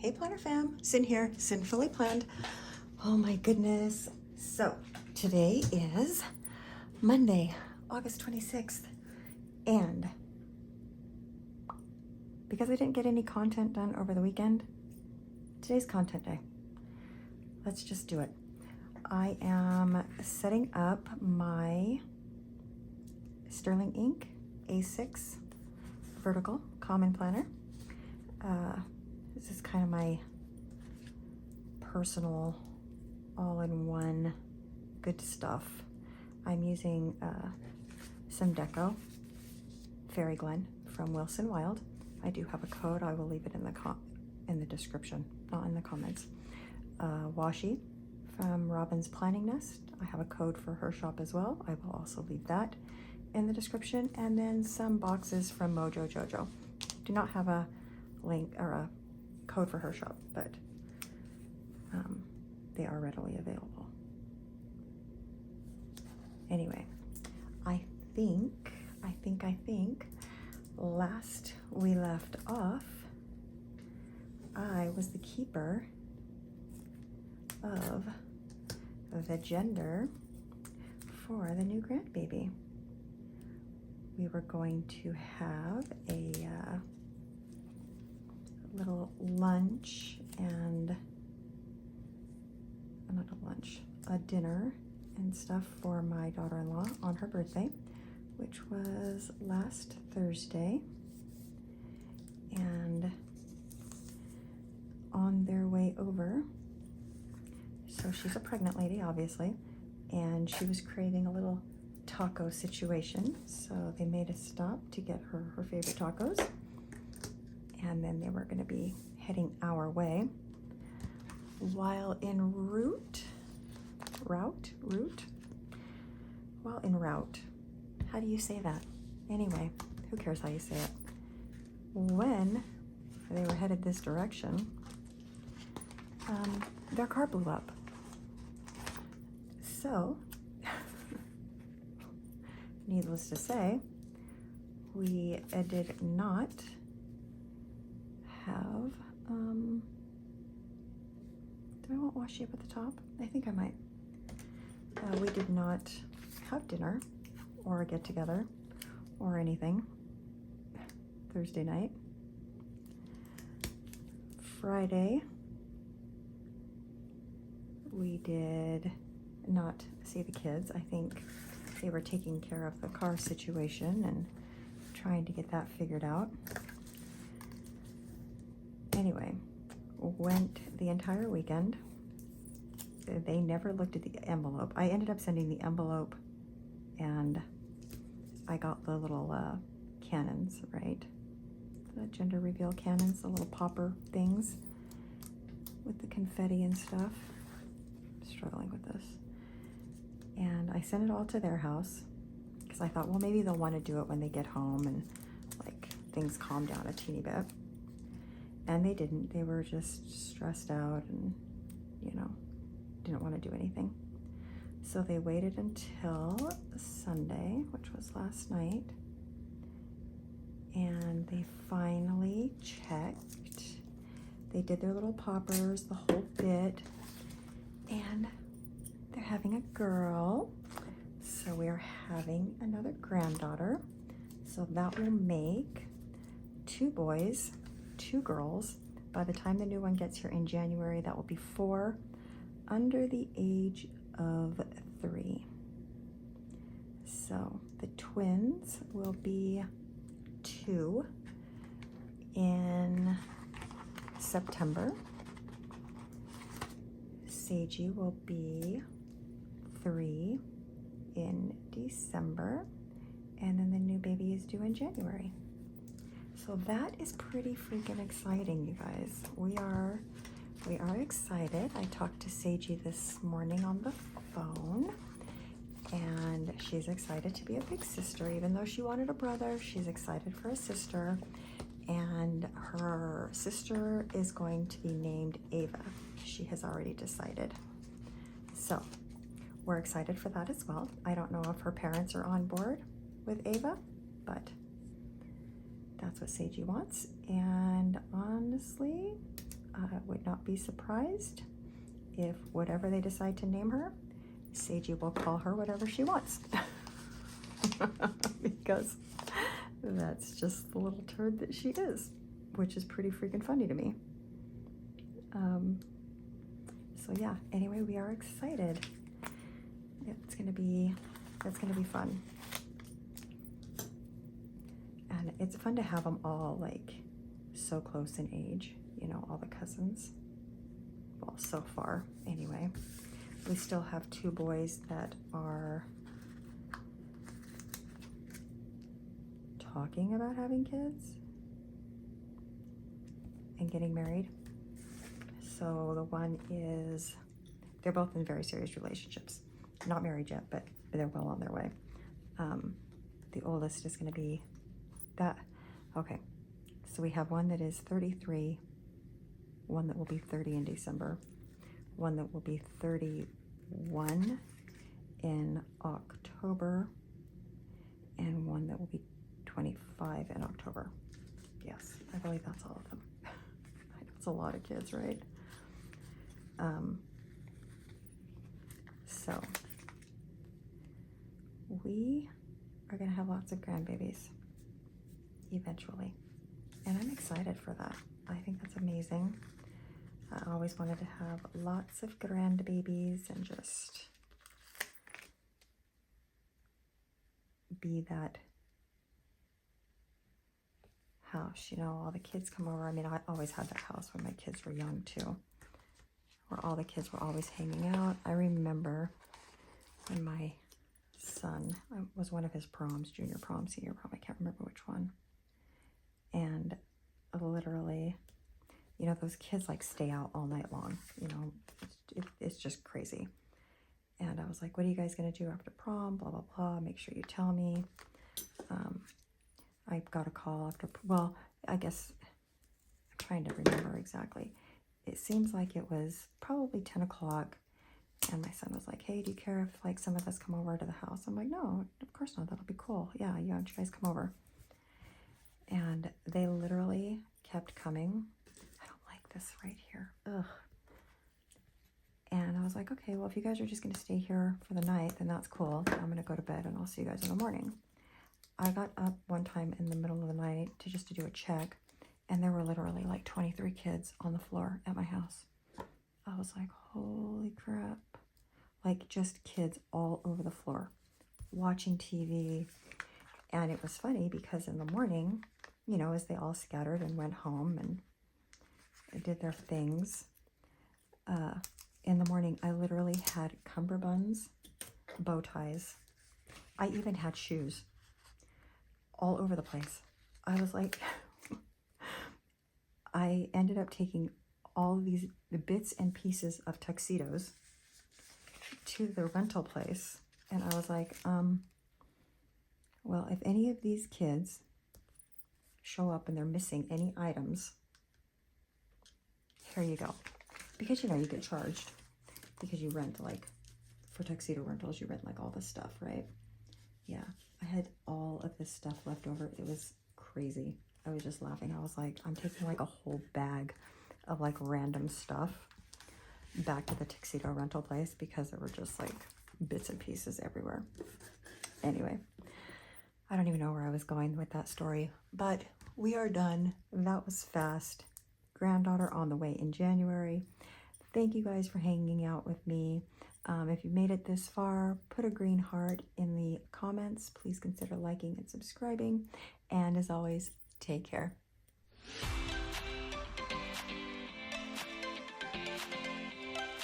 Hey Planner fam, Cyn here, Cyn.fully planned. Oh my goodness. So today is Monday, August 26th. And because I didn't get any content done over the weekend, today's content day. Let's just do it. I am setting up my Sterling Ink A6 vertical common planner. This is kind of my personal all-in-one good stuff. I'm using some deco, Fairy Glen from Wilson Wild. I do have a code. I will leave it in the description, not in the comments. Washi from Robin's Planning Nest. I have a code for her shop as well. I will also leave that in the description. And then some boxes from Mojo Jojo. Do not have a link or a code for her shop, but they are readily available. Anyway, I think last we left off, I was the keeper of the gender for the new grandbaby. We were going to have a little lunch and not a lunch, a dinner and stuff for my daughter-in-law on her birthday, which was last Thursday. And on their way over, so she's a pregnant lady, obviously, and she was craving a little taco situation, so they made a stop to get her favorite tacos, and then they were going to be heading our way. While en route, how do you say that? Anyway, who cares how you say it? When they were headed this direction, their car blew up. So, needless to say, we did not have, do I want washi up at the top? I think I might. We did not have dinner or a get-together or anything Thursday night. Friday, we did not see the kids. I think they were taking care of the car situation and trying to get that figured out. Anyway, went the entire weekend. They never looked at the envelope. I ended up sending the envelope, and I got the little cannons, right? The gender reveal cannons, the little popper things with the confetti and stuff. I'm struggling with this. And I sent it all to their house because I thought, well, maybe they'll want to do it when they get home and like things calm down a teeny bit. And they didn't. They were just stressed out and, you know, didn't want to do anything. So they waited until Sunday, which was last night, and they finally checked. They did their little poppers, the whole bit, and they're having a girl. So we are having another granddaughter. So that will make 2 boys, 2 girls. By the time the new one gets here in January, that will be 4 under the age of 3. So the twins will be 2 in September. Seiji will be 3 in December, and then the new baby is due in January. So that is pretty freaking exciting, you guys. We are excited. I talked to Seiji this morning on the phone, and she's excited to be a big sister. Even though she wanted a brother, she's excited for a sister, and her sister is going to be named Ava. She has already decided. So we're excited for that as well. I don't know if her parents are on board with Ava, but that's what Seiji wants. And honestly, I would not be surprised if whatever they decide to name her, Seiji will call her whatever she wants. Because that's just the little turd that she is, which is pretty freaking funny to me. So yeah, anyway, we are excited. That's gonna be fun. And it's fun to have them all like so close in age, you know, all the cousins. Well, so far, anyway. We still have 2 boys that are talking about having kids and getting married. So the one is, they're both in very serious relationships. Not married yet, but they're well on their way. The oldest is going to be that. Okay, so we have one that is 33, one that will be 30 in December, one that will be 31 in October, and one that will be 25 in October. Yes, I believe that's all of them. That's a lot of kids, right? So we are going to have lots of grandbabies eventually, and I'm excited for that. I think that's amazing. I always wanted to have lots of grandbabies and just be that house, you know, all the kids come over. I mean, I always had that house when my kids were young too, where all the kids were always hanging out. I remember when my son, it was one of his proms, junior prom, senior prom, I can't remember which one. And literally, you know, those kids like stay out all night long, you know, it's just crazy. And I was like, what are you guys going to do after prom? Blah, blah, blah. Make sure you tell me. I got a call after, well, I guess, I'm trying to remember exactly. It seems like it was probably 10 o'clock. And my son was like, hey, do you care if like some of us come over to the house? I'm like, no, of course not. That'll be cool. Yeah, why don't you guys come over? And they literally kept coming. I don't like this right here. Ugh. And I was like, okay, well, if you guys are just going to stay here for the night, then that's cool. I'm going to go to bed and I'll see you guys in the morning. I got up one time in the middle of the night to do a check, and there were literally like 23 kids on the floor at my house. I was like, holy crap. Like just kids all over the floor watching TV. And it was funny because in the morning, you know, as they all scattered and went home and did their things, in the morning, I literally had cummerbunds, bow ties. I even had shoes all over the place. I was like, I ended up taking all the bits and pieces of tuxedos to the rental place. And I was like, well, if any of these kids show up and they're missing any items, here you go. Because, you know, you get charged because you rent, like, for tuxedo rentals, you rent, like, all this stuff, right? Yeah, I had all of this stuff left over. It was crazy. I was just laughing. I was like, I'm taking, like, a whole bag of, like, random stuff back to the tuxedo rental place because there were just, like, bits and pieces everywhere. Anyway, I don't even know where I was going with that story, but we are done. That was fast. Granddaughter on the way in January. Thank you guys for hanging out with me. If you made it this far, put a green heart in the comments. Please consider liking and subscribing. And as always, take care.